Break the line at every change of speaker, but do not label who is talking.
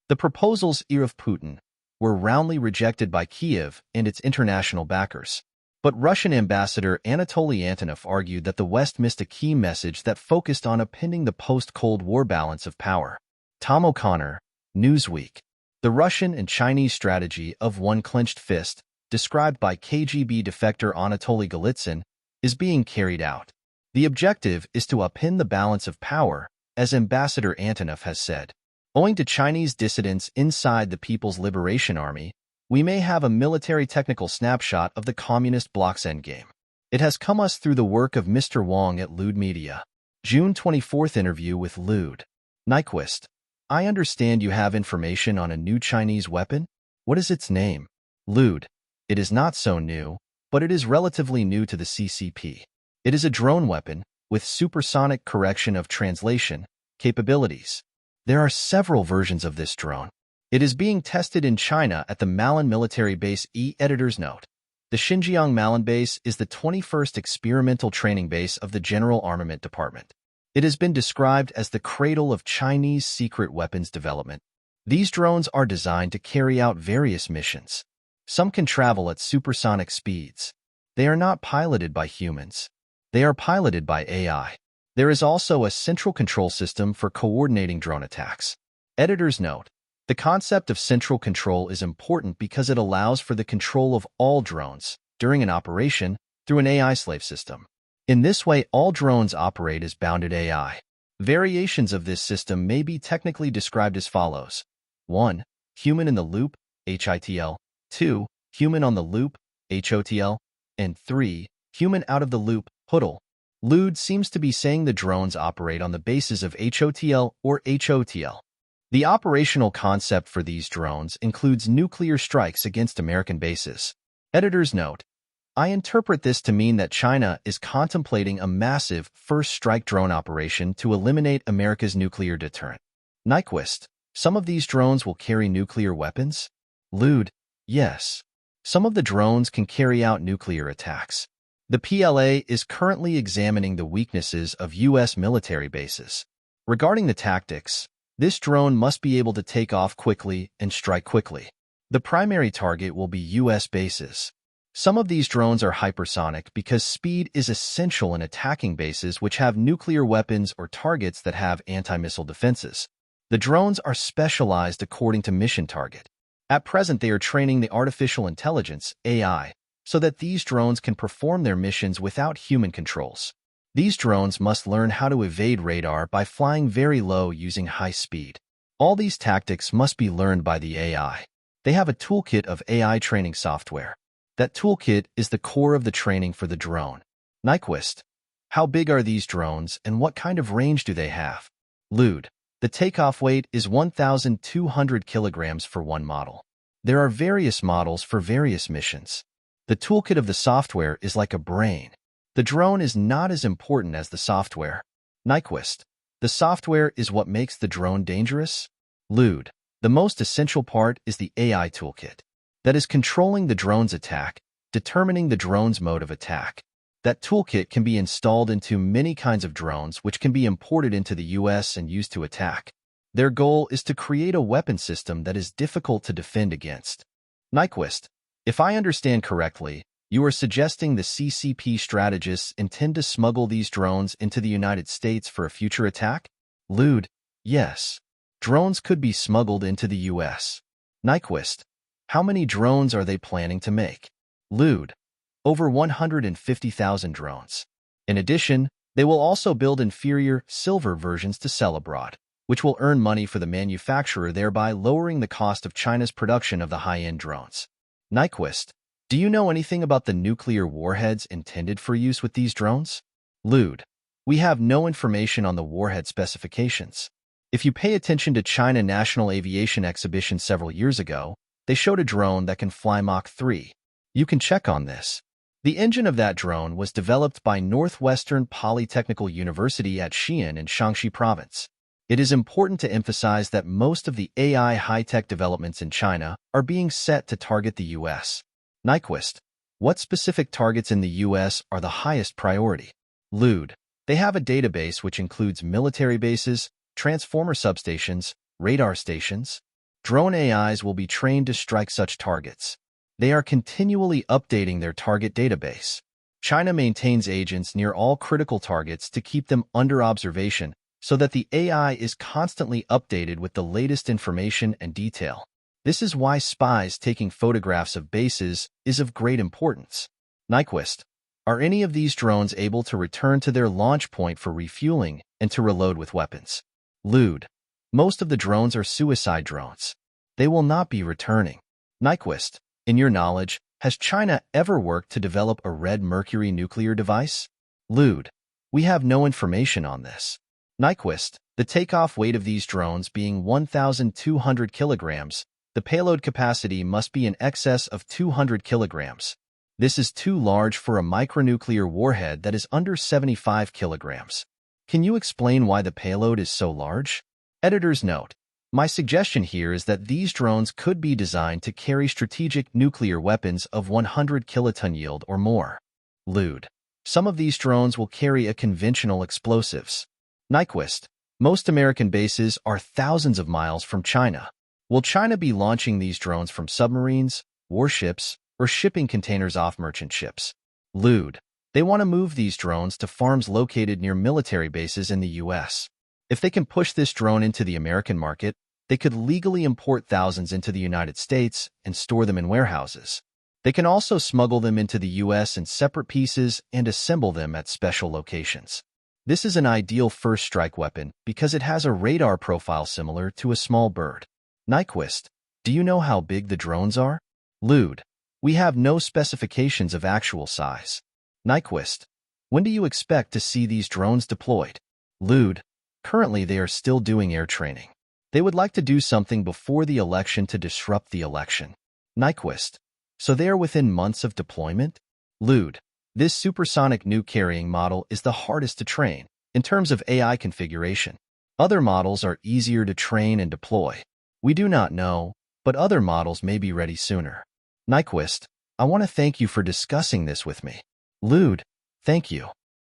The proposals of Putin were roundly rejected by Kiev and its international backers. But Russian Ambassador Anatoly Antonov argued that the West missed a key message that focused on upending the post-Cold War balance of power. Tom O'Connor, Newsweek. The Russian and Chinese strategy of one clenched fist, described by KGB defector Anatoly Golitsyn, is being carried out. The objective is to upend the balance of power, as Ambassador Antonov has said. Owing to Chinese dissidents inside the People's Liberation Army, we may have a military-technical snapshot of the communist bloc's endgame. It has come us through the work of Mr. Wang at Lude Media. June 24th interview with Lude. Nyquist. I understand you have information on a new Chinese weapon? What is its name? Lude. It is not so new, but it is relatively new to the CCP. It is a drone weapon with supersonic correction of translation capabilities. There are several versions of this drone. It is being tested in China at the Malin military base. Editor's note. The Xinjiang Malin base is the 21st experimental training base of the General Armament Department. It has been described as the cradle of Chinese secret weapons development. These drones are designed to carry out various missions. Some can travel at supersonic speeds. They are not piloted by humans. They are piloted by AI. There is also a central control system for coordinating drone attacks. Editor's note. The concept of central control is important because it allows for the control of all drones during an operation through an AI slave system. In this way, all drones operate as bounded AI. Variations of this system may be technically described as follows. 1. Human in the loop, HITL. 2. Human on the loop, HOTL. And 3. Human out of the loop, HOTL. Lude seems to be saying the drones operate on the basis of HOTL or HOTL. The operational concept for these drones includes nuclear strikes against American bases. Editor's note. I interpret this to mean that China is contemplating a massive first strike drone operation to eliminate America's nuclear deterrent. Nyquist. Some of these drones will carry nuclear weapons? Lude. Yes. Some of the drones can carry out nuclear attacks. The PLA is currently examining the weaknesses of U.S. military bases. Regarding the tactics, this drone must be able to take off quickly and strike quickly. The primary target will be U.S. bases. Some of these drones are hypersonic because speed is essential in attacking bases which have nuclear weapons or targets that have anti-missile defenses. The drones are specialized according to mission target. At present, they are training the artificial intelligence, AI, so that these drones can perform their missions without human controls. These drones must learn how to evade radar by flying very low using high speed. All these tactics must be learned by the AI. They have a toolkit of AI training software. That toolkit is the core of the training for the drone. Nyquist. How big are these drones and what kind of range do they have? Lude. The takeoff weight is 1,200 kilograms for one model. There are various models for various missions. The toolkit of the software is like a brain. The drone is not as important as the software. Nyquist. The software is what makes the drone dangerous? Lude. The most essential part is the AI toolkit. That is controlling the drone's attack, determining the drone's mode of attack. That toolkit can be installed into many kinds of drones which can be imported into the US and used to attack. Their goal is to create a weapon system that is difficult to defend against. Nyquist. If I understand correctly, you are suggesting the CCP strategists intend to smuggle these drones into the United States for a future attack? Lude. Yes. Drones could be smuggled into the U.S. Nyquist. How many drones are they planning to make? Lude. Over 150,000 drones. In addition, they will also build inferior, silver versions to sell abroad, which will earn money for the manufacturer, thereby lowering the cost of China's production of the high-end drones. Nyquist. Do you know anything about the nuclear warheads intended for use with these drones? Lude. We have no information on the warhead specifications. If you pay attention to China National Aviation Exhibition several years ago, they showed a drone that can fly Mach 3. You can check on this. The engine of that drone was developed by Northwestern Polytechnical University at Xi'an in Shaanxi Province. It is important to emphasize that most of the AI high-tech developments in China are being set to target the U.S. Nyquist. What specific targets in the U.S. are the highest priority? Lude. They have a database which includes military bases, transformer substations, radar stations. Drone AIs will be trained to strike such targets. They are continually updating their target database. China maintains agents near all critical targets to keep them under observation so that the AI is constantly updated with the latest information and detail. This is why spies taking photographs of bases is of great importance. Nyquist, are any of these drones able to return to their launch point for refueling and to reload with weapons? Lude, most of the drones are suicide drones. They will not be returning. Nyquist, in your knowledge, has China ever worked to develop a red mercury nuclear device? Lude, we have no information on this. Nyquist, the takeoff weight of these drones being 1,200 kilograms, the payload capacity must be in excess of 200 kilograms. This is too large for a micronuclear warhead that is under 75 kilograms. Can you explain why the payload is so large? Editor's note. My suggestion here is that these drones could be designed to carry strategic nuclear weapons of 100 kiloton yield or more. Lude. Some of these drones will carry a conventional explosives. Nyquist. Most American bases are thousands of miles from China. Will China be launching these drones from submarines, warships, or shipping containers off merchant ships? Lude. They want to move these drones to farms located near military bases in the U.S. If they can push this drone into the American market, they could legally import thousands into the United States and store them in warehouses. They can also smuggle them into the U.S. in separate pieces and assemble them at special locations. This is an ideal first strike weapon because it has a radar profile similar to a small bird. Nyquist, do you know how big the drones are? Lude, we have no specifications of actual size. Nyquist, when do you expect to see these drones deployed? Lude, currently they are still doing air training. They would like to do something before the election to disrupt the election. Nyquist, so they are within months of deployment? Lude, this supersonic nuke carrying model is the hardest to train in terms of AI configuration. Other models are easier to train and deploy. We do not know, but other models may be ready sooner. Nyquist, I want to thank you for discussing this with me. Lude, thank you.